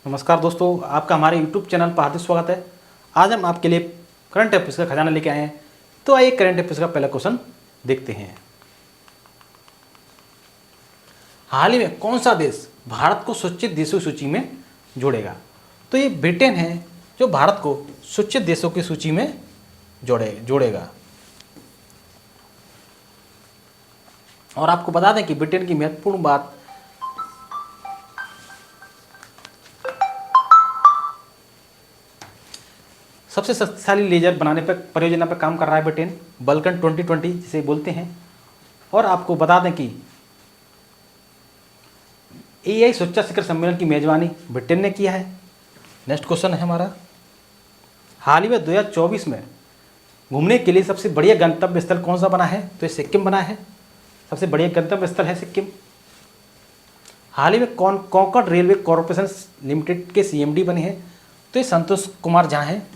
नमस्कार दोस्तों, आपका हमारे YouTube चैनल पर हार्दिक स्वागत है। आज हम आपके लिए करंट अफेयर्स का खजाना लेके आए हैं। तो आइए करंट अफेयर्स का पहला क्वेश्चन देखते हैं। हाल ही में कौन सा देश भारत को सूचित देशों की सूची में जोड़ेगा? तो ये ब्रिटेन है जो भारत को सूचित देशों की सूची में जोड़ेगा। और आपको बता दें कि ब्रिटेन की महत्वपूर्ण बात सबसे शक्तिशाली लेजर बनाने पर परियोजना पर काम कर रहा है ब्रिटेन, बल्कन 2020 जिसे बोलते हैं। और आपको बता दें कि एआई सोचा शिखर सम्मेलन की मेजबानी ब्रिटेन ने किया है। नेक्स्ट क्वेश्चन है हमारा, हाल ही में 2024 में घूमने के लिए सबसे बढ़िया गंतव्य स्थल कौन सा बना है? तो ये सिक्किम बना है। सबसे बढ़िया गंतव्य स्थल है सिक्किम। हाल ही में कॉन्कॉर्ड रेलवे कॉरपोरेशन लिमिटेड के सीएमडी बने हैं? तो ये संतोष कुमार झा हैं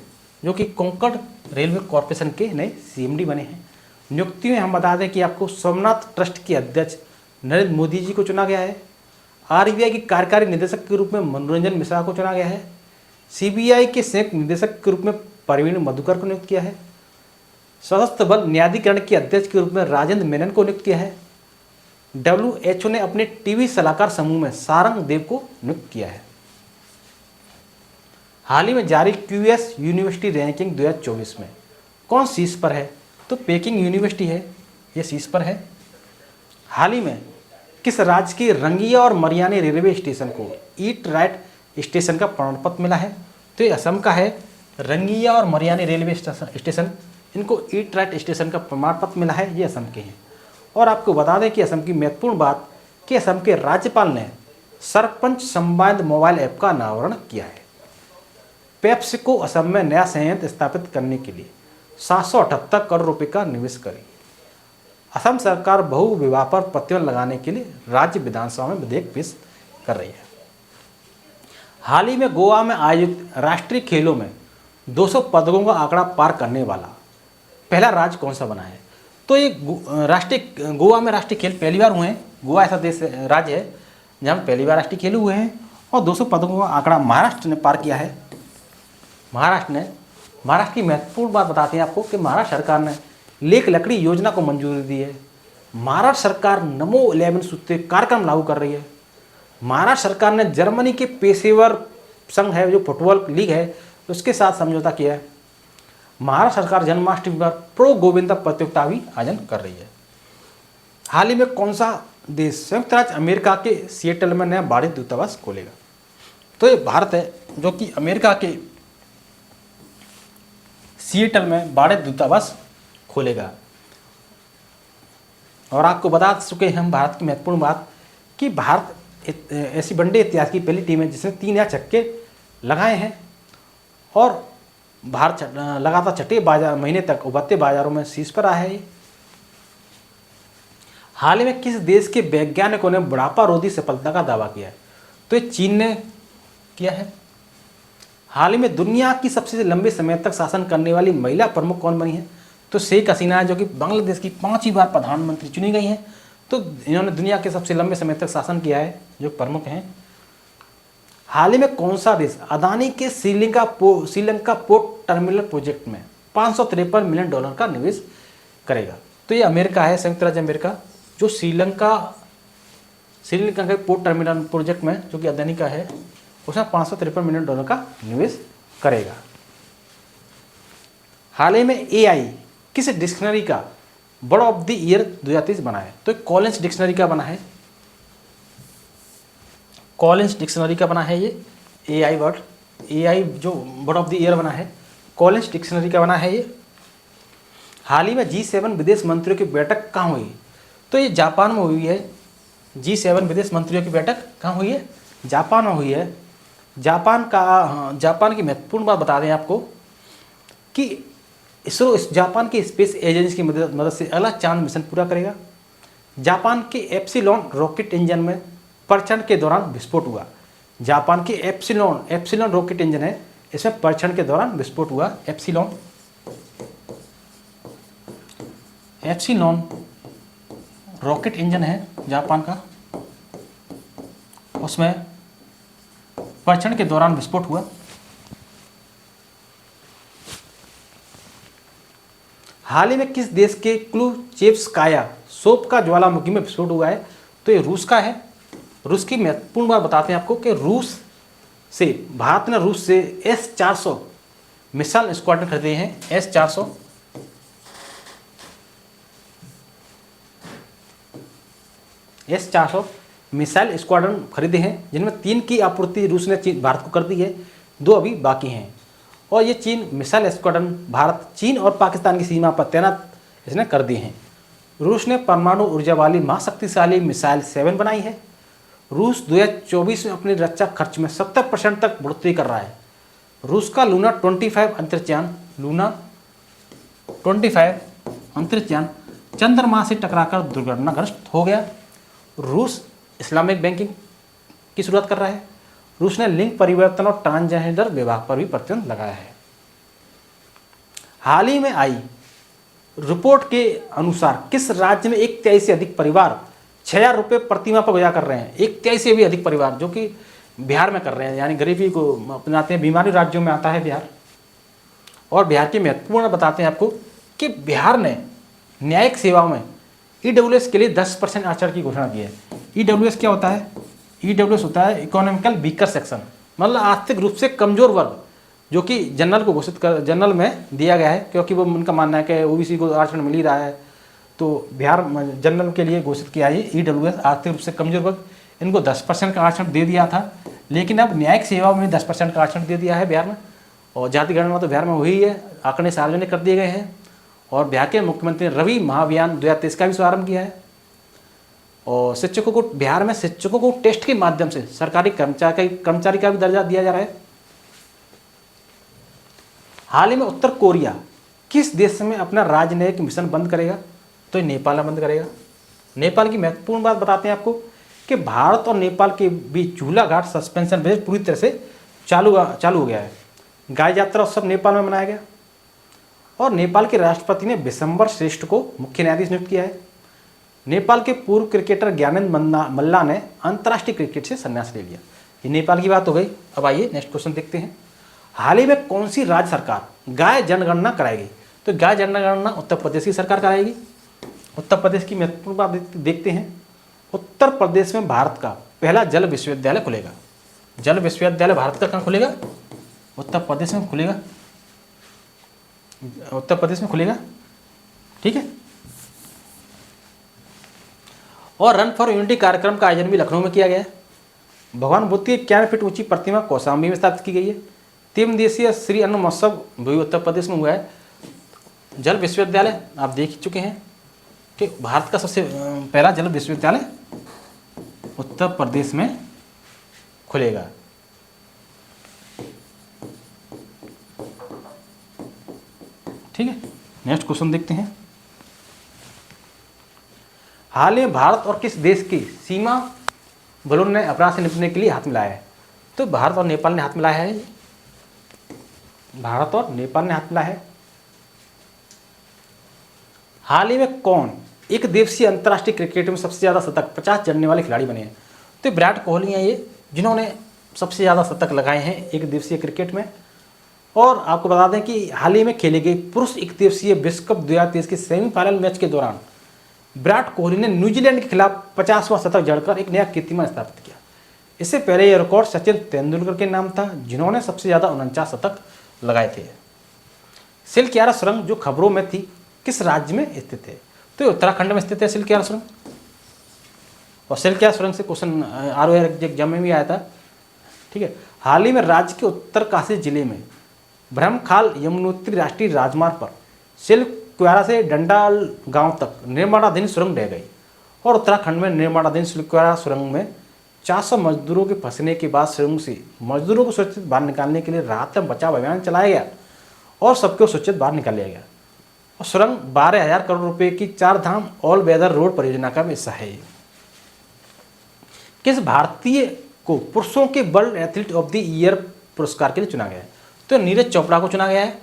जो कि कॉन्कॉर्ड रेलवे कॉरपोरेशन के नए सीएमडी बने हैं। नियुक्ति में हम बता दें कि आपको सोमनाथ ट्रस्ट के अध्यक्ष नरेंद्र मोदी जी को चुना गया है। आरबीआई की कार्यकारी निदेशक के रूप में मनोरंजन मिश्रा को चुना गया है। सीबीआई के संयुक्त निदेशक के रूप में प्रवीण मधुकर को नियुक्त किया है। सशस्त्र बल न्यायाधिकरण के अध्यक्ष के रूप में राजेंद्र मेनन को नियुक्त किया है। WHO ने अपने टीवी सलाहकार समूह में सारंग देव को नियुक्त किया है। हाल ही में जारी QS यूनिवर्सिटी रैंकिंग 2024 में कौन शीर्ष पर है? तो पेकिंग यूनिवर्सिटी है, ये शीर्ष पर है। हाल ही में किस राज्य के रंगिया और मरियानी रेलवे स्टेशन को ईट राइट स्टेशन का प्रमाण पत्र मिला है? तो ये असम का है। रंगिया और मरियानी रेलवे स्टेशन इनको ईट राइट स्टेशन का प्रमाण पत्र मिला है, ये असम के हैं। और आपको बता दें कि असम की महत्वपूर्ण बात कि असम के राज्यपाल ने सरपंच संवाद मोबाइल ऐप का अनावरण किया है। पेप्सी को असम में नया संयंत्र स्थापित करने के लिए 778 करोड़ रुपए का निवेश करेगी। असम सरकार बहु विवाह पर प्रतिबंध लगाने के लिए राज्य विधानसभा में विधेयक पेश कर रही है। हाल ही में गोवा में आयोजित राष्ट्रीय खेलों में 200 पदकों का आंकड़ा पार करने वाला पहला राज्य कौन सा बना है? तो ये गोवा में राष्ट्रीय खेल पहली बार हुए हैं। गोवा ऐसा राज्य है जहाँ पहली बार राष्ट्रीय खेल हुए हैं और 200 पदकों का आंकड़ा महाराष्ट्र ने पार किया है। महाराष्ट्र की महत्वपूर्ण बात बताते हैं आपको कि महाराष्ट्र सरकार ने लेक लकड़ी योजना को मंजूरी दी है। महाराष्ट्र सरकार नमो 11 सूत्रीय कार्यक्रम लागू कर रही है। महाराष्ट्र सरकार ने जर्मनी के पेशेवर संघ है जो फुटबॉल लीग है उसके साथ समझौता किया है। महाराष्ट्र सरकार जन्माष्टमी पर प्रो गोविंदा प्रतियोगिता भी आयोजन कर रही है। हाल ही में कौन सा देश संयुक्त राज्य अमेरिका के सिएटल में नया वाणिज्य दूतावास खोलेगा? तो ये भारत है जो कि अमेरिका के सिएटल में वाणिज्य दूतावास खोलेगा। और आपको बता चुके हैं हम भारत की महत्वपूर्ण बात कि भारत ऐसी वनडे इतिहास की पहली टीम है जिसने 3 छक्के लगाए हैं और भारत लगातार छठे महीने तक उभरते बाजारों में शीर्ष पर आया है। हाल ही में किस देश के वैज्ञानिकों ने बुढ़ापा रोधी सफलता का दावा किया है? तो ये चीन ने किया है। हाल ही में दुनिया की सबसे लंबे समय तक शासन करने वाली महिला प्रमुख कौन बनी है? तो शेख हसीना है जो कि बांग्लादेश की 5वीं बार प्रधानमंत्री चुनी गई हैं। तो इन्होंने दुनिया के सबसे लंबे समय तक शासन किया है जो प्रमुख हैं। हाल ही में कौन सा देश अदानी के श्रीलंका पोर्ट टर्मिनल प्रोजेक्ट में $553 मिलियन का निवेश करेगा? तो ये अमेरिका है, संयुक्त राज्य अमेरिका, जो श्रीलंका के पोर्ट टर्मिनल प्रोजेक्ट में जो कि अदानी का है उसमें $553 मिलियन का निवेश करेगा। हाल ही में AI किस डिक्शनरी का वर्ड ऑफ द ईयर 2023 बना है? तो कॉलिंस डिक्शनरी का बना है। कॉलिंस डिक्शनरी का बना है ये AI जो वर्ड ऑफ द ईयर बना है कॉलिंस डिक्शनरी का बना है ये। हाल ही में G7 विदेश मंत्रियों की बैठक कहाँ हुई? तो ये जापान में हुई है। G7 विदेश मंत्रियों की बैठक कहाँ हुई है? जापान में हुई है। जापान की महत्वपूर्ण बात बता दें आपको कि इसरो इस जापान की स्पेस एजेंसी की मदद से अगला चांद मिशन पूरा करेगा। जापान के एप्सिलॉन रॉकेट इंजन में परीक्षण के दौरान विस्फोट हुआ। जापान के एप्सिलॉन रॉकेट इंजन है, इसमें परीक्षण के दौरान विस्फोट हुआ। एप्सिलॉन रॉकेट इंजन है जापान का, उसमें परीक्षण के दौरान विस्फोट हुआ? हाल ही में किस देश के क्लुचेव्स्काया सोप का ज्वालामुखी में विस्फोट हुआ है? तो ये रूस का है। रूस की महत्वपूर्ण बात बताते हैं आपको कि भारत ने रूस से S-400 मिसाइल स्क्वाड्रन खरीदे हैं। S-400 मिसाइल स्क्वाड्रन खरीदे हैं, जिनमें 3 की आपूर्ति रूस ने भारत को कर दी है, 2 अभी बाकी हैं। और ये चीन मिसाइल स्क्वाड्रन भारत, चीन और पाकिस्तान की सीमा पर तैनात इसने कर दिए हैं। रूस ने परमाणु ऊर्जा वाली महाशक्तिशाली मिसाइल 7 बनाई है। रूस 2024 में अपने रक्षा खर्च में 70% तक बढ़ोतरी कर रहा है। रूस का लूना 25 अंतरिक्षयान चंद्रमा से टकराकर दुर्घटनाग्रस्त हो गया। रूस इस्लामिक बैंकिंग की शुरुआत कर रहा है। रूस ने लिंग परिवर्तन और ट्रांसजेंडर विवाह पर भी प्रतिबंध लगाया है। हाल ही में आई रिपोर्ट के अनुसार किस राज्य में 1/3 से अधिक परिवार 6,000 रुपये प्रतिमाह पर गुजारा कर रहे हैं? 1/3 से भी अधिक परिवार, जो कि बिहार में कर रहे हैं, यानी गरीबी को अपनाते हैं। बीमारी राज्यों में आता है बिहार। और बिहार की महत्वपूर्ण बताते हैं आपको कि बिहार ने न्यायिक सेवाओं में EWS के लिए 10% आरक्षण की घोषणा की है। EWS क्या होता है? EWS होता है इकोनॉमिकल वीकर सेक्शन, मतलब आर्थिक रूप से कमजोर वर्ग, जो कि जनरल में दिया गया है, क्योंकि वो उनका मानना है कि OBC को आरक्षण मिल ही रहा है, तो बिहार जनरल के लिए घोषित किया है EWS, आर्थिक रूप से कमजोर वर्ग। इनको 10% का आरक्षण दे दिया था, लेकिन अब न्यायिक सेवाओं में 10% का आरक्षण दे दिया है बिहार में। और जाति गणना तो बिहार में हुई है, आंकड़े सार्वजनिक कर दिए गए हैं। और बिहार के मुख्यमंत्री रवि महाअभियान 2023 का भी शुभारंभ किया है। और बिहार में शिक्षकों को टेस्ट के माध्यम से सरकारी कर्मचारी का भी दर्जा दिया जा रहा है। हाल ही में उत्तर कोरिया किस देश में अपना राजनयिक मिशन बंद करेगा? तो नेपाल में बंद करेगा। नेपाल की महत्वपूर्ण बात बताते हैं आपको कि भारत और नेपाल के बीच चूल्हा घाट सस्पेंशन ब्रिज पूरी तरह से चालू हो गया है। गाय यात्रा उत्सव नेपाल में मनाया गया। और नेपाल के राष्ट्रपति ने विशंबर श्रेष्ठ को मुख्य न्यायाधीश नियुक्त किया है। नेपाल के पूर्व क्रिकेटर ज्ञानेंद्र मल्ला ने अंतर्राष्ट्रीय क्रिकेट से संन्यास ले लिया। ये नेपाल की बात हो गई। अब आइए नेक्स्ट क्वेश्चन देखते हैं। हाल ही में कौन सी राज्य सरकार गाय जनगणना कराएगी? तो गाय जनगणना उत्तर प्रदेश की सरकार कराएगी। उत्तर प्रदेश की महत्वपूर्ण बात देखते हैं। उत्तर प्रदेश में भारत का पहला जल विश्वविद्यालय खुलेगा। जल विश्वविद्यालय भारत का कहाँ खुलेगा? उत्तर प्रदेश में खुलेगा। उत्तर प्रदेश में खुलेगा, ठीक है। और रन फॉर यूनिटी कार्यक्रम का आयोजन भी लखनऊ में किया गया है। भगवान बुद्ध की 51 फीट ऊंची प्रतिमा कौशाम्बी में स्थापित की गई है। 3 दिवसीय श्री अन्न महोत्सव भी उत्तर प्रदेश में हुआ है। जल विश्वविद्यालय आप देख चुके हैं कि भारत का सबसे पहला जल विश्वविद्यालय उत्तर प्रदेश में खुलेगा। ठीक है, नेक्स्ट क्वेश्चन देखते हैं। हाल ही में भारत और किस देश की सीमा बलों ने अपराध से निपटने के लिए हाथ मिलाया है? तो भारत और नेपाल ने हाथ मिलाया है। भारत और नेपाल ने हाथ मिलाया है। हाल ही में कौन एक दिवसीय अंतर्राष्ट्रीय क्रिकेट में सबसे ज़्यादा शतक 50 जड़ने वाले खिलाड़ी बने हैं? तो विराट कोहली हैं ये, जिन्होंने सबसे ज़्यादा शतक लगाए हैं एक दिवसीय क्रिकेट में। और आपको बता दें कि हाल ही में खेले गए पुरुष एक दिवसीय विश्व कप 2023 के सेमीफाइनल मैच के दौरान विराट कोहली ने न्यूजीलैंड के खिलाफ 50वां शतक जड़कर एक नया कीर्तिमान स्थापित किया। इससे पहले यह रिकॉर्ड सचिन तेंदुलकर के नाम था, जिन्होंने सबसे ज़्यादा 49 शतक लगाए थे। सिलक्यारा सुरंग जो खबरों में थी किस राज्य में स्थित है? तो उत्तराखंड में स्थित है सिलक्यारा सुरंग। और सिलक्यारा सुरंग से क्वेश्चन ROA एग्जाम में भी आया था, ठीक है। हाल ही में राज्य के उत्तरकाशी जिले में ब्रह्मखाल यमुनोत्री राष्ट्रीय राजमार्ग पर सिलक्यारा से डंडाल गांव तक निर्माणाधीन सुरंग ढह गई। और उत्तराखंड में निर्माणाधीन सिलक्यारा सुरंग में 400 मजदूरों के फंसने के बाद सुरंग से मजदूरों को सुरक्षित बाहर निकालने के लिए राहत एवं बचाव अभियान चलाया गया और सबको सुरक्षित बाहर निकाल लिया गया। और सुरंग 12,000 करोड़ रुपए की 4 धाम ऑल वेदर रोड परियोजना का हिस्सा है। किस भारतीय को पुरुषों के world athlete of the year पुरस्कार के लिए चुना गया है? तो नीरज चोपड़ा को चुना गया है।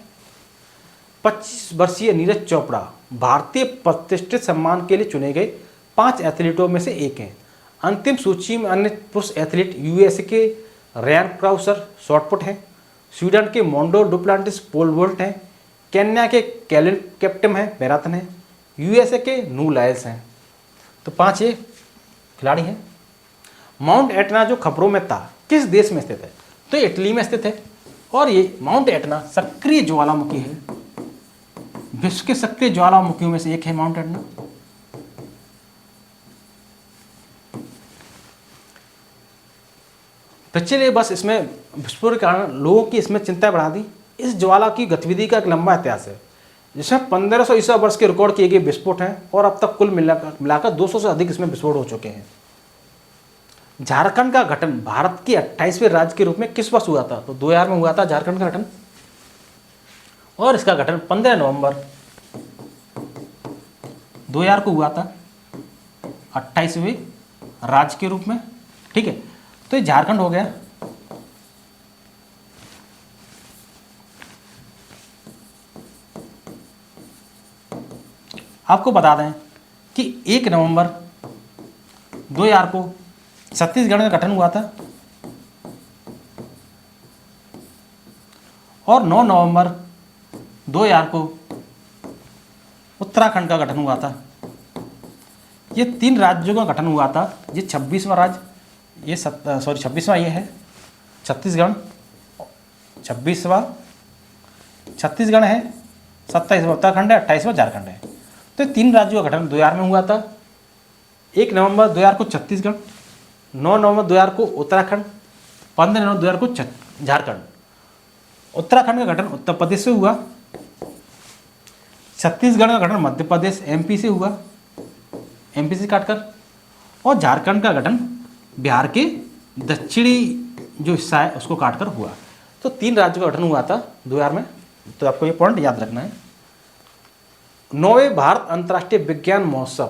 25 वर्षीय नीरज चोपड़ा भारतीय प्रतिष्ठित सम्मान के लिए चुने गए 5 एथलीटों में से एक हैं। अंतिम सूची में अन्य पुरुष एथलीट USA के रैन क्राउसर शॉटपुट हैं, स्वीडन के मोंडो डुप्लांटिस पोल वोल्ट हैं, केन्या के कैलिन कैप्टम हैं मैराथन है, यूएसए के नू लाइल्स हैं। तो 5 ये खिलाड़ी हैं। माउंट एटना जो खबरों में था किस देश में स्थित है? तो इटली में स्थित है। और ये माउंट एटना सक्रिय ज्वालामुखी है, विश्व के सक्रिय ज्वालामुखियों में से एक है माउंट एटना। पिछले बस इसमें विस्फोट के कारण लोगों की इसमें चिंता बढ़ा दी। इस ज्वाला की गतिविधि का एक लंबा इतिहास है, जिसमें 1500 ईसा वर्ष के रिकॉर्ड किए गए विस्फोट हैं और अब तक कुल मिलाकर 200 से अधिक इसमें विस्फोट हो चुके हैं। झारखंड का गठन भारत के 28वें राज्य के रूप में किस वर्ष हुआ था? तो 2000 में हुआ था झारखंड का गठन। और इसका गठन 15 नवंबर 2000 को हुआ था 28वें राज्य के रूप में। ठीक है, तो ये झारखंड हो गया। आपको बता दें कि 1 नवंबर 2000 को छत्तीसगढ़ का गठन हुआ था और 9 नवंबर 2000 को उत्तराखंड का गठन हुआ था। ये 3 राज्यों का गठन हुआ था। ये 26वां राज्य, ये 26वां ये है छत्तीसगढ़, 26वां छत्तीसगढ़ है, 27वां उत्तराखंड है, 28वां झारखंड है। तो 3 राज्यों का गठन 2000 में हुआ था। 1 नवंबर 2000 को छत्तीसगढ़, 9 नवंबर 2000 को उत्तराखंड, 15 नवंबर 2000 को झारखंड। उत्तराखंड का गठन उत्तर प्रदेश से हुआ, छत्तीसगढ़ का गठन मध्य प्रदेश एमपी से हुआ, एमपी से काटकर, और झारखंड का गठन बिहार के दक्षिणी जो हिस्सा है उसको काटकर हुआ। तो 3 राज्यों का गठन हुआ था 2000 में। तो आपको ये पॉइंट याद रखना है। 9वें भारत अंतर्राष्ट्रीय विज्ञान महोत्सव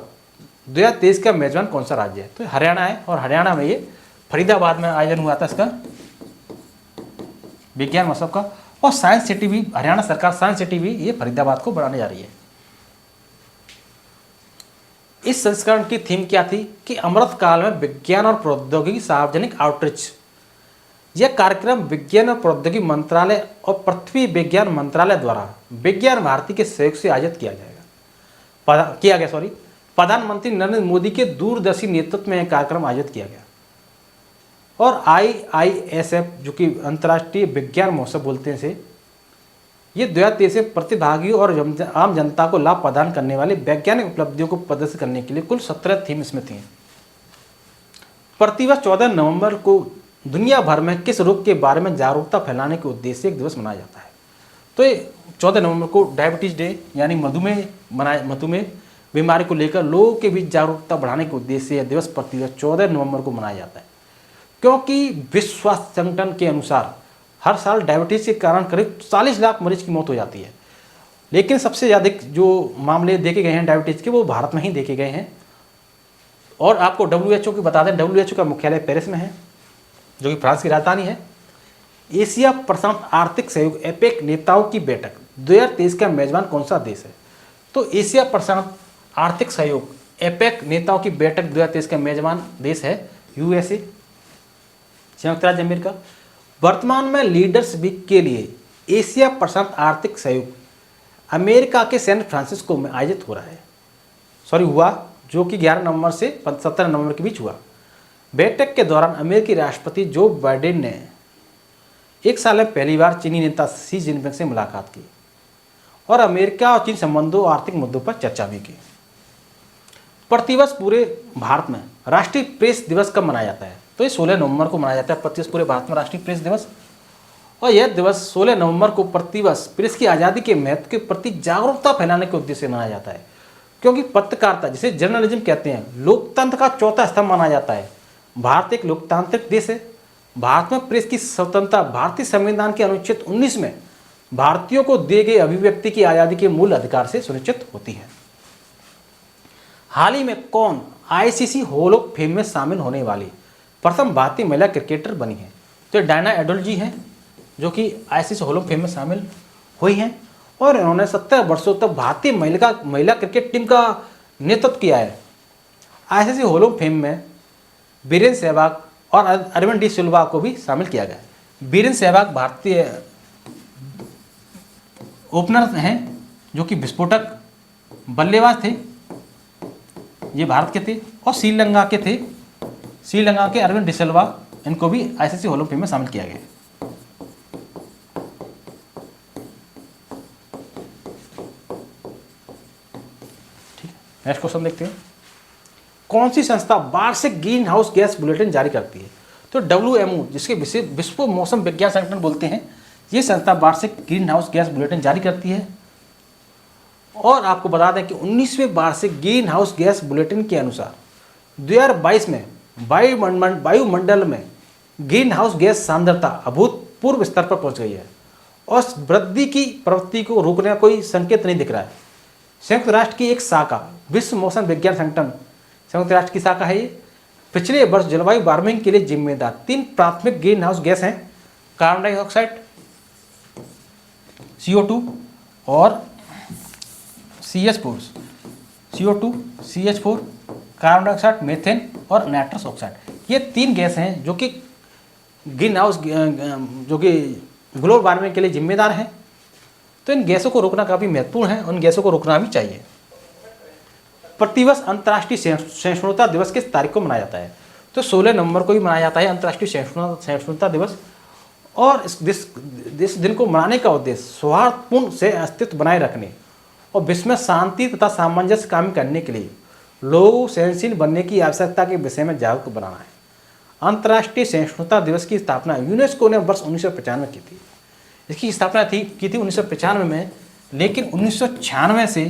2023 का मेजबान कौन सा राज्य है? तो हरियाणा है। और हरियाणा में ये फरीदाबाद में आयोजन हुआ था इसका विज्ञान महोत्सव का। और साइंस सिटी भी, हरियाणा सरकार साइंस सिटी भी ये फरीदाबाद को बढ़ाने जा रही है। इस संस्करण की थीम क्या थी कि अमृत काल में विज्ञान और प्रौद्योगिकी सार्वजनिक आउटरीच। यह कार्यक्रम विज्ञान और प्रौद्योगिकी मंत्रालय और पृथ्वी विज्ञान मंत्रालय द्वारा विज्ञान भारती के सहयोग से आयोजित किया गया। प्रधानमंत्री नरेंद्र मोदी के दूरदर्शी नेतृत्व में यह कार्यक्रम आयोजित किया गया। और IISF जो कि अंतर्राष्ट्रीय विज्ञान महोत्सव बोलते हैं इसे, ये 2023 में प्रतिभागियों और आम जनता को लाभ प्रदान करने वाली वैज्ञानिक उपलब्धियों को प्रदर्शित करने के लिए कुल 17 थीम इसमें थी। प्रतिवर्ष 14 नवंबर को दुनिया भर में किस रोग के बारे में जागरूकता फैलाने के उद्देश्य से एक दिवस मनाया जाता है? तो ये 14 नवंबर को डायबिटीज डे यानी मधुमेह बीमारी को लेकर लोगों के बीच जागरूकता बढ़ाने के उद्देश्य से यह दिवस प्रतिवर्ष 14 नवंबर को मनाया जाता है। क्योंकि विश्व स्वास्थ्य संगठन के अनुसार हर साल डायबिटीज के कारण करीब 40 लाख मरीज की मौत हो जाती है। लेकिन सबसे ज़्यादा जो मामले देखे गए हैं डायबिटीज के, वो भारत में ही देखे गए हैं। और आपको WHO की बता दें, WHO का मुख्यालय पेरिस में है, जो कि फ्रांस की राजधानी है। एशिया प्रशांत आर्थिक सहयोग एपेक नेताओं की बैठक 2023 का मेजबान कौन सा देश है? तो एशिया प्रशांत आर्थिक सहयोग एपेक नेताओं की बैठक 2023 का मेजबान देश है USA, संयुक्त राज्य अमेरिका। वर्तमान में लीडर्स वीक के लिए एशिया प्रशांत आर्थिक सहयोग अमेरिका के सैन फ्रांसिस्को में आयोजित हो रहा है, हुआ, जो कि 11 नवंबर से 17 नवंबर के बीच हुआ। बैठक के दौरान अमेरिकी राष्ट्रपति जो बाइडेन ने 1 साल में पहली बार चीनी नेता शी जिनपिंग से मुलाकात की और अमेरिका और चीन संबंधों और आर्थिक मुद्दों पर चर्चा भी की। प्रतिवर्ष पूरे भारत में राष्ट्रीय प्रेस दिवस कब मनाया जाता है? तो ये 16 नवंबर को मनाया जाता है प्रतिवर्ष पूरे भारत में राष्ट्रीय प्रेस दिवस। और यह दिवस 16 नवंबर को प्रतिवर्ष प्रेस की आज़ादी के महत्व के प्रति जागरूकता फैलाने के उद्देश्य से मनाया जाता है। क्योंकि पत्रकारिता, जिसे जर्नलिज्म कहते हैं, लोकतंत्र का चौथा स्तंभ माना जाता है। भारत एक लोकतांत्रिक देश है। भारत में प्रेस की स्वतंत्रता भारतीय संविधान के अनुच्छेद 19 में भारतीयों को दिए गए अभिव्यक्ति की आज़ादी के मूल अधिकार से सुनिश्चित होती है। हाल ही में कौन ICC हॉल ऑफ फेम में शामिल होने वाली प्रथम भारतीय महिला क्रिकेटर बनी है? तो डायना एडोल जी हैं, जो कि ICC हॉल ऑफ फेम में शामिल हुई हैं और इन्होंने 70 वर्षों तक भारतीय महिला क्रिकेट टीम का नेतृत्व किया है। ICC हॉल ऑफ फेम में वीरेंद्र सहवाग और अरविंद डी सिल्वा को भी शामिल किया गया है। वीरेंद्र सहवाग भारतीय ओपनर हैं जो कि विस्फोटक बल्लेबाज थे, ये भारत के थे। और श्रीलंका के थे, श्रीलंका के अरविंद डिसिल्वा, इनको भी आईसीसी हॉल ऑफ फेम में शामिल किया गया। ठीक है, नेक्स्ट क्वेश्चन देखते हैं। कौन सी संस्था वार्षिक ग्रीन हाउस गैस बुलेटिन जारी करती है? तो WMO, जिसके विश्व मौसम विज्ञान संगठन बोलते हैं, ये संस्था वार्षिक ग्रीन हाउस गैस बुलेटिन जारी करती है। और आपको बता दें कि 19वें वार्षिक ग्रीन हाउस गैस बुलेटिन के अनुसार 2022 में वायुमंडल में ग्रीन हाउस गैस सांद्रता अभूतपूर्व स्तर पर पहुंच गई है और वृद्धि की प्रवृत्ति को रोकने का कोई संकेत नहीं दिख रहा है। संयुक्त राष्ट्र की एक शाखा, विश्व मौसम विज्ञान संगठन संयुक्त राष्ट्र की शाखा है, ये पिछले वर्ष जलवायु वार्मिंग के लिए जिम्मेदार 3 प्राथमिक ग्रीन हाउस गैस हैं, कार्बन डाइऑक्साइड, CO2 और CH4, CO2, CH4, carbon dioxide, methane और नाइट्रस ऑक्साइड। ये 3 गैस हैं जो कि ग्रीन हाउस जो कि ग्लोबल वार्मिंग के लिए जिम्मेदार हैं। तो इन गैसों को रोकना काफ़ी महत्वपूर्ण है, उन गैसों को रोकना भी चाहिए। प्रतिवर्ष अंतर्राष्ट्रीय सहिष्णुता दिवस किस तारीख को मनाया जाता है? तो 16 नवंबर को ही मनाया जाता है अंतर्राष्ट्रीय सहिष्णुता दिवस। और इस दिन को मनाने का उद्देश्य सौहार्दपूर्ण से अस्तित्व बनाए रखने और विश्व में शांति तथा सामंजस्य कायम करने के लिए लोगों सहनशील बनने की आवश्यकता के विषय में जागरूक बनाना है। अंतर्राष्ट्रीय सहिष्णुता दिवस की स्थापना यूनेस्को ने वर्ष 1995 की थी। इसकी स्थापना की थी 1995 में, लेकिन 1996 से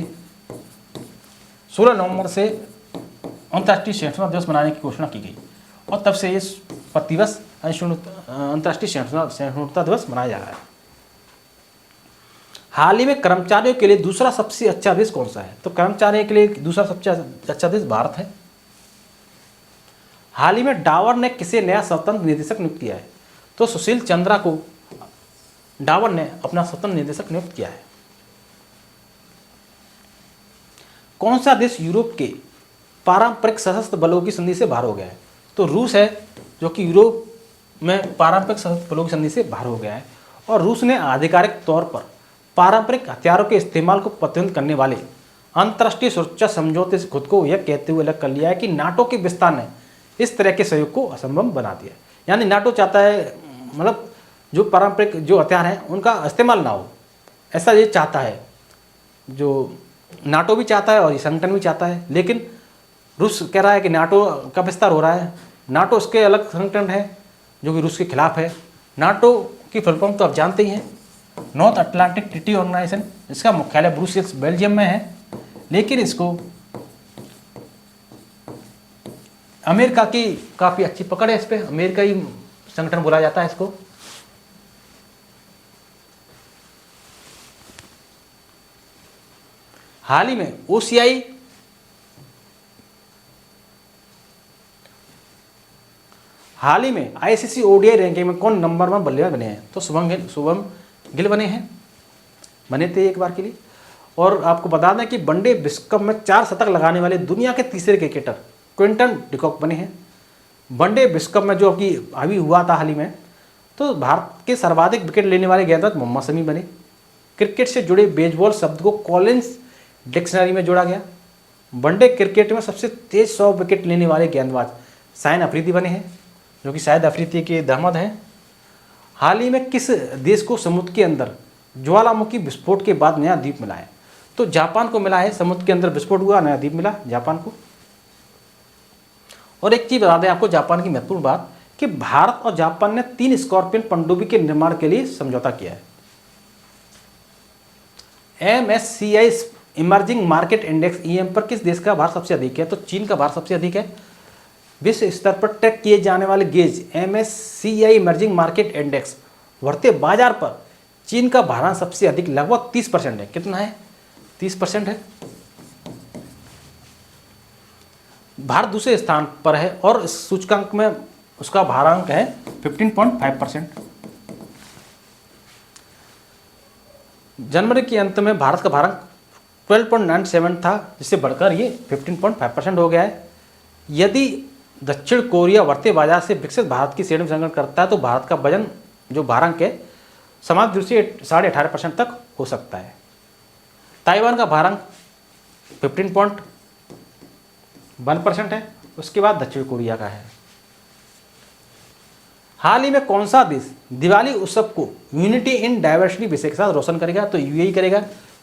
16 नवंबर से अंतर्राष्ट्रीय सहिष्णुता दिवस मनाने की घोषणा की गई और तब से इस प्रतिवर्ष अंतर्राष्ट्रीय सहिष्णुता दिवस मनाया जा रहा है। हाल ही में कर्मचारियों के लिए दूसरा सबसे अच्छा देश कौन सा है? तो कर्मचारियों के लिए दूसरा सबसे अच्छा देश भारत है। हाल ही में डाबर ने किसे नया स्वतंत्र निदेशक नियुक्त किया है? तो सुशील चंद्रा को डाबर ने अपना स्वतंत्र निदेशक नियुक्त किया है। कौन सा देश यूरोप के पारंपरिक सशस्त्र बलों की संधि से बाहर हो गया है? तो रूस है, जो कि यूरोप में पारंपरिक सशस्त्र बलों की संधि से बाहर हो गया है। और रूस ने आधिकारिक तौर पर पारंपरिक हथियारों के इस्तेमाल को प्रतिबंध करने वाले अंतर्राष्ट्रीय सुरक्षा समझौते से खुद को यह कहते हुए अलग कर लिया है कि नाटो के विस्तार ने इस तरह के सहयोग को असंभव बना दिया। यानी नाटो चाहता है, मतलब जो पारंपरिक जो हथियार हैं उनका इस्तेमाल ना हो, ऐसा ये चाहता है। जो नाटो भी चाहता है और ये संगठन भी चाहता है, लेकिन रूस कह रहा है कि नाटो का विस्तार हो रहा है। नाटो उसके अलग संगठन है जो कि रूस के खिलाफ है। नाटो की फुल फॉर्म तो आप जानते ही हैं, नॉर्थ अटलांटिक ट्रीटी ऑर्गेनाइजेशन। इसका मुख्यालय ब्रुसेल्स बेल्जियम में है, लेकिन इसको अमेरिका की काफ़ी अच्छी पकड़ है, इस पर अमेरिकाई संगठन बोला जाता है इसको। हाल ही में OCI ICC ODI रैंकिंग में कौन नंबर 1 बल्लेबाज बने हैं? तो शुभम गिल बने थे एक बार के लिए। और आपको बता दें कि वनडे विश्व कप में 4 शतक लगाने वाले दुनिया के तीसरे क्रिकेटर क्विंटन डिकॉक बने हैं। वनडे विश्व कप में जो कि अभी हुआ था हाल ही में, तो भारत के सर्वाधिक विकेट लेने वाले गेंदबाज मोहम्मद शमी बने। क्रिकेट से जुड़े बेसबॉल शब्द को कॉलिंस डिक्शनरी में जोड़ा गया। वनडे क्रिकेट में सबसे तेज 100 विकेट लेने वाले गेंदबाज शाहिन अफरीदी बने हैं, जो कि शायद अफरीदी के दामाद हैं। हाल ही में किस देश को समुद्र के अंदर ज्वालामुखी विस्फोट के बाद नया द्वीप मिला है? तो जापान को मिला है। समुद्र के अंदर विस्फोट हुआ, नया द्वीप मिला जापान को। और एक चीज़ बता दें आपको, जापान की महत्वपूर्ण बात, कि भारत और जापान ने 3 स्कॉर्पियन पनडुब्बी के निर्माण के लिए समझौता किया है। MSCI emerging market index EM पर किस देश का भार सबसे अधिक है? तो चीन का भार सबसे अधिक है। विश्व स्तर पर ट्रैक किए जाने वाले gauge MSCI emerging market index बढ़ते बाजार पर चीन का भारांक सबसे अधिक लगभग 30% है। कितना है? 30% है। भारत दूसरे स्थान पर है और इस सूचकांक में उसका भारांक है 15.5%। जनवरी के अंत में भारत का भारांक 12.97 था, जिससे बढ़कर ये 15.5% हो गया है। यदि दक्षिण कोरिया बढ़ते बाजार से विकसित भारत की श्रेणी में संग्रहण करता है तो भारत का वजन जो भारांक है समाज दृष्टि से 18.5% तक हो सकता है। ताइवान का भारांक 15.1% है। उसके बाद दक्षिण कोरिया का है। हाल ही में कौन सा देश दिवाली उत्सव को यूनिटी इन डाइवर्सिटी विषय के साथ रोशन करेगा? तो यूएई करेगा,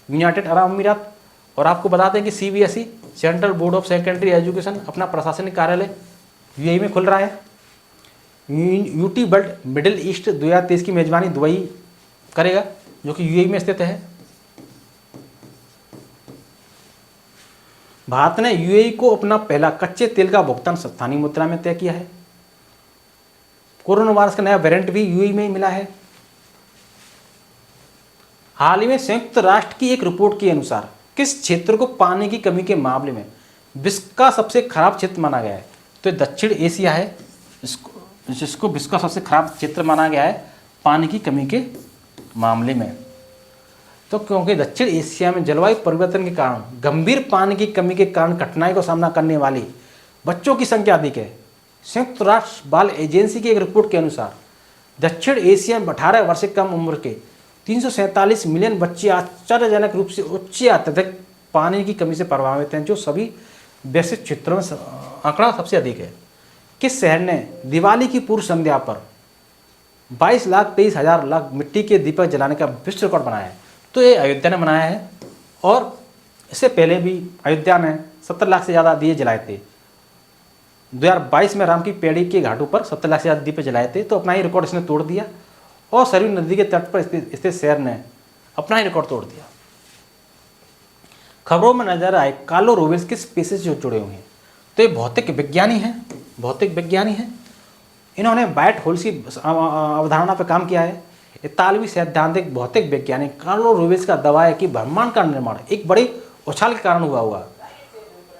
यूनाइटेड अरब अमीरात। और आपको बताते हैं कि CBSE central board of secondary education अपना प्रशासनिक कार्यालय यूएई में खुल रहा है। यूटी वर्ल्ड मिडिल ईस्ट 2023 की मेजबानी दुबई करेगा जो कि यूएई में स्थित है। भारत ने यूएई को अपना पहला कच्चे तेल का भुगतान स्थानीय मुद्रा में तय किया है। कोरोना वायरस का नया वेरिएंट भी यूएई में ही मिला है। हाल ही में संयुक्त राष्ट्र की एक रिपोर्ट के अनुसार किस क्षेत्र को पानी की कमी के मामले में विश्व का सबसे खराब क्षेत्र माना गया है? तो दक्षिण एशिया है, जिसको विश्व का सबसे खराब क्षेत्र माना गया है पानी की कमी के मामले में। तो क्योंकि दक्षिण एशिया में जलवायु परिवर्तन के कारण गंभीर पानी की कमी के कारण कठिनाई का सामना करने वाली बच्चों की संख्या अधिक है। संयुक्त राष्ट्र बाल एजेंसी की एक रिपोर्ट के अनुसार दक्षिण एशिया में 18 वर्ष से कम उम्र के 347 मिलियन बच्चे आश्चर्यजनक रूप से उच्च या अत्यधिक पानी की कमी से प्रभावित हैं, जो सभी वैश्विक क्षेत्रों में आंकड़ा सबसे अधिक है। किस शहर ने दिवाली की पूर्व संध्या पर 22,23,000 लाख मिट्टी के दीपक जलाने का विश्व रिकॉर्ड बनाया है? तो ये अयोध्या ने बनाया है। और इससे पहले भी अयोध्या ने 70 लाख से ज़्यादा दिए जलाए थे। 2022 में राम की पेड़ी के घाटों पर 70 लाख से ज़्यादा दीपक जलाए थे। तो अपना ही रिकॉर्ड इसने तोड़ दिया और सरयू नदी के तट पर स्थित शहर ने अपना ही रिकॉर्ड तोड़ दिया। खबरों में नजर आए कार्लो रोबेल्स किस पेशे से जुड़े हुए हैं? तो ये भौतिक विज्ञानी हैं। इन्होंने ब्लैक होल्स की अवधारणा पर काम किया है। इतालवी सैद्धांतिक भौतिक वैज्ञानिक कार्लो रोबेल्स का दावा है कि ब्रह्मांड का निर्माण एक बड़े उछाल के कारण हुआ होगा।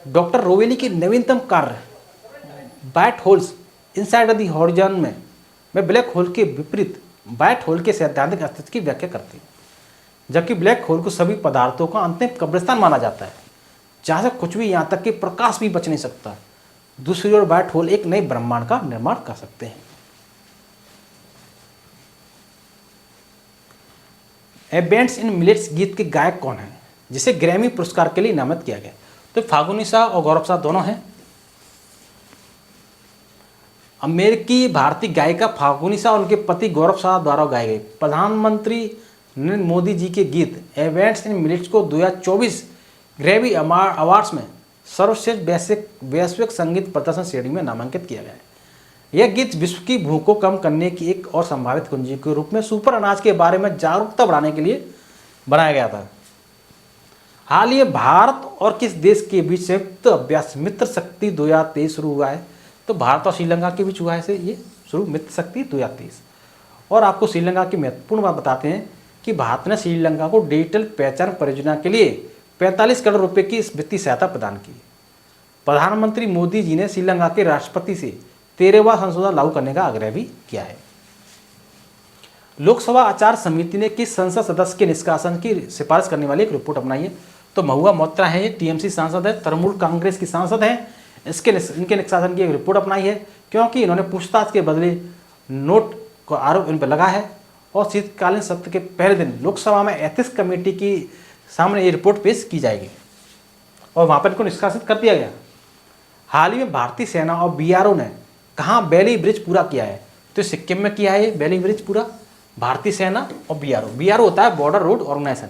डॉक्टर रोवेली की नवीनतम कार्य black holes inside the horizon में ब्लैक होल के विपरीत ब्लैक होल के सैद्धांतिक अस्तित्व की व्याख्या करती है, जबकि ब्लैक होल को सभी पदार्थों का अंतिम कब्रिस्तान माना जाता है जहाँ से कुछ भी, यहाँ तक कि प्रकाश भी बच नहीं सकता। दूसरी ओर ब्लैक होल एक नए ब्रह्मांड का निर्माण कर सकते हैं। एवेंट्स इन मिलेट्स गीत के गायक कौन है जिसे ग्रैमी पुरस्कार के लिए नामित किया गया? तो फागुनी शाह और गौरव शाह दोनों हैं। अमेरिकी भारतीय गायिका फागुनी शाह और उनके पति गौरव शाह द्वारा गाए गए प्रधानमंत्री नरेंद्र मोदी जी के गीत एवेंट्स इन मिलेट्स को 2024 ग्रैमी अवार्ड्स में सर्वश्रेष्ठ वैश्विक संगीत प्रदर्शन श्रेणी में नामांकित किया गया है। यह गीत विश्व की भूख को कम करने की एक और संभावित कुंजी के रूप में सुपर अनाज के बारे में जागरूकता बढ़ाने के लिए बनाया गया था। हाल ही भारत और किस देश के बीच संयुक्त अभ्यास मित्र शक्ति 2023 शुरू हुआ है? तो भारत और श्रीलंका के बीच हुआ है से ये शुरू मित्र शक्ति 2023। और आपको श्रीलंका की महत्वपूर्ण बात बताते हैं कि भारत ने श्रीलंका को डिजिटल पहचान परियोजना के लिए 45 करोड़ रुपए की वित्तीय सहायता प्रदान की। प्रधानमंत्री मोदी जी ने श्रीलंका के राष्ट्रपति से 13वां संशोधन लागू करने का आग्रह भी किया है। लोकसभा आचार समिति ने किस संसद सदस्य के निष्कासन की सिफारिश करने वाली एक रिपोर्ट अपनाई है? तो महुआ मोत्रा है, ये टीएमसी सांसद है, तृणमूल कांग्रेस की सांसद है। इनके निष्कासन की एक रिपोर्ट अपनाई है क्योंकि इन्होंने पूछताछ के बदले नोट को आरोप इन पर लगा है। और शीतकालीन सत्र के पहले दिन लोकसभा में एथिक्स कमेटी की सामने ये रिपोर्ट पेश की जाएगी और वहाँ पर इनको निष्कासित कर दिया गया। हाल ही में भारतीय सेना और बीआरओ ने कहाँ बैली ब्रिज पूरा किया है? तो सिक्किम में किया है ये बैली ब्रिज पूरा। भारतीय सेना और बीआरओ होता है बॉर्डर रोड ऑर्गेनाइजेशन,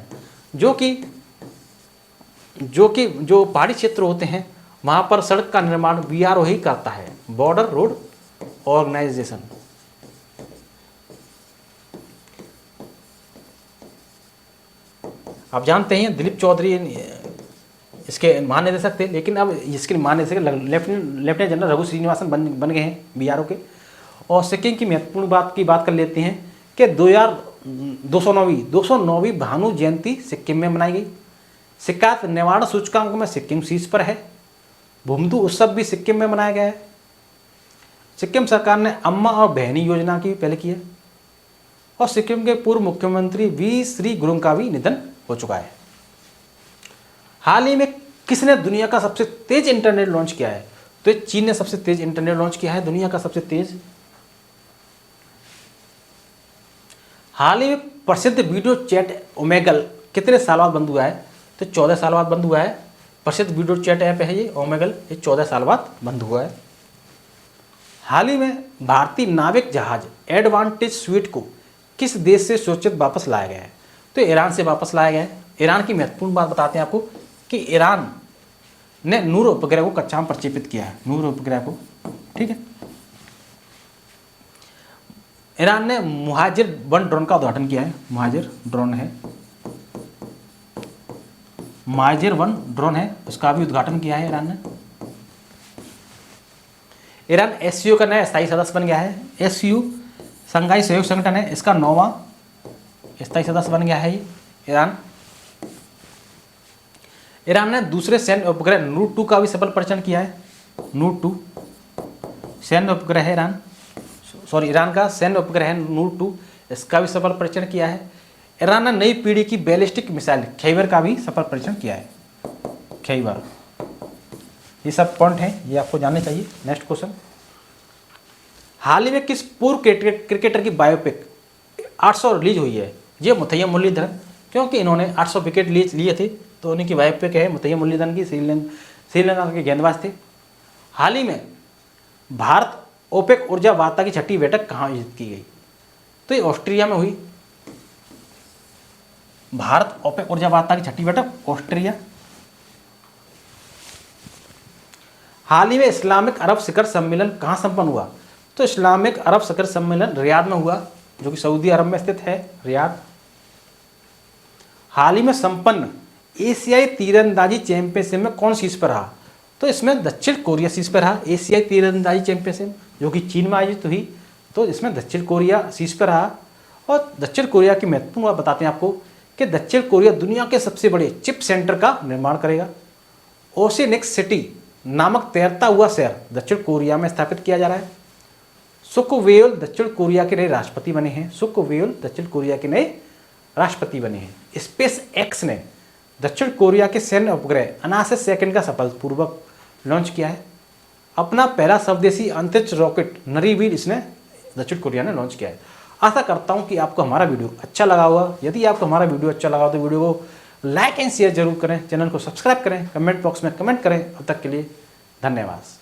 जो पहाड़ी क्षेत्र होते हैं वहाँ पर सड़क का निर्माण बीआरओ ही करता है, बॉर्डर रोड ऑर्गेनाइजेशन। आप जानते हैं दिलीप चौधरी इसके महानिदेशक थे, लेकिन अब इसके महानिदेशक लेफ्टिनेंट जनरल रघु श्रीनिवासन बन गए हैं बीआरओ के। और सिक्किम की महत्वपूर्ण बात कर लेते हैं कि 209वीं भानु जयंती सिक्किम में मनाई गई। शिकायत निवारण सूचकांक में सिक्किम शीर्ष पर है। भूमधु उत्सव भी सिक्किम में मनाया गया है। सिक्किम सरकार ने अम्मा और बहनी योजना की पहले की है। और सिक्किम के पूर्व मुख्यमंत्री वी श्री गुरुंग का भी निधन हो चुका है। हाल ही में किसने दुनिया का सबसे तेज इंटरनेट लॉन्च किया है? तो चीन ने सबसे तेज इंटरनेट लॉन्च किया है, दुनिया का सबसे तेज। हाल ही में प्रसिद्ध वीडियो चैट ओमेगल कितने साल बाद बंद हुआ है? तो 14 साल बाद बंद हुआ है। प्रसिद्ध वीडियो चैट ऐप है ये ओमेगल, ये 14 साल बाद बंद हुआ है। हाल ही में भारतीय नाविक जहाज एडवांटेज स्वीट को किस देश से सुरक्षित वापस लाया गया है? तो ईरान से वापस लाया गया है। ईरान की महत्वपूर्ण बात बताते हैं आपको कि ईरान ने नूर उपग्रह को कक्षा में प्रक्षेपित किया है, नूर उपग्रह को, ठीक है। ईरान ने मुहाजिर-1 ड्रोन का उद्घाटन किया है, मुहाजिर ड्रोन है, मुहाजिर-1 ड्रोन है, उसका भी उद्घाटन किया है ईरान ने। ईरान एससीओ का नया स्थायी सदस्य बन गया है। एससीओ शंघाई सहयोग संगठन है, इसका 9वां स्थायी सदस्य बन गया है ये ईरान। ईरान ने दूसरे सैन्य उपग्रह नूर 2 का भी सफल परीक्षण किया है। नूर 2 सैन्य उपग्रह है ईरान का सैन्य उपग्रह है नूर 2, इसका भी सफल परीक्षण किया है। ईरान ने नई पीढ़ी की बैलिस्टिक मिसाइल खैबर का भी सफल परीक्षण किया है, खैबर। ये सब पॉइंट हैं, ये आपको जानने चाहिए। नेक्स्ट क्वेश्चन, हाल ही में किस पूर्व क्रिकेटर की बायोपिक 800 रिलीज हुई है? ये मुथैया मुरलीधरन, क्योंकि इन्होंने 800 विकेट लिए थे, तो उन्हीं की बायोपिक है मुथैया मुरलीधरन की। श्रीलंका के गेंदबाज थे। हाल ही में भारत ओपेक ऊर्जा वार्ता की 6ठी बैठक कहाँ आयोजित की गई? तो ये ऑस्ट्रिया में हुई। भारत ओपेक ऊर्जा वार्ता की 6ठी बैठक ऑस्ट्रिया। हाल ही में इस्लामिक अरब शिखर सम्मेलन कहाँ संपन्न हुआ? तो इस्लामिक अरब शिखर सम्मेलन रियाद में हुआ, जो कि सऊदी अरब में स्थित है, रियाद। हाल ही में संपन्न एशियाई तीरंदाजी चैंपियनशिप में कौन शीर्ष पर रहा? तो इसमें दक्षिण कोरिया शीर्ष पर रहा। एशियाई तीरंदाजी चैंपियनशिप जो कि चीन में आयोजित हुई, तो इसमें दक्षिण कोरिया शीर्ष पर रहा। और दक्षिण कोरिया की महत्वपूर्ण बात बताते हैं आपको कि दक्षिण कोरिया दुनिया के सबसे बड़े चिप सेंटर का निर्माण करेगा। ओशिनिक सिटी नामक तैरता हुआ शहर दक्षिण कोरिया में स्थापित किया जा रहा है। सुकवेल दक्षिण कोरिया के नए राष्ट्रपति बने हैं। सुकवेल दक्षिण कोरिया के नए राष्ट्रपति बने हैं। स्पेस एक्स ने दक्षिण कोरिया के सैन्य उपग्रह अनासिस सेकंड का सफलपूर्वक लॉन्च किया है। अपना पहला स्वदेशी अंतरिक्ष रॉकेट नरीवीर इसने दक्षिण कोरिया ने लॉन्च किया है। आशा करता हूं कि आपको हमारा वीडियो अच्छा लगा होगा। यदि आपको हमारा वीडियो अच्छा लगा हो तो वीडियो को लाइक एंड शेयर जरूर करें, चैनल को सब्सक्राइब करें, कमेंट बॉक्स में कमेंट करें। अब तक के लिए धन्यवाद।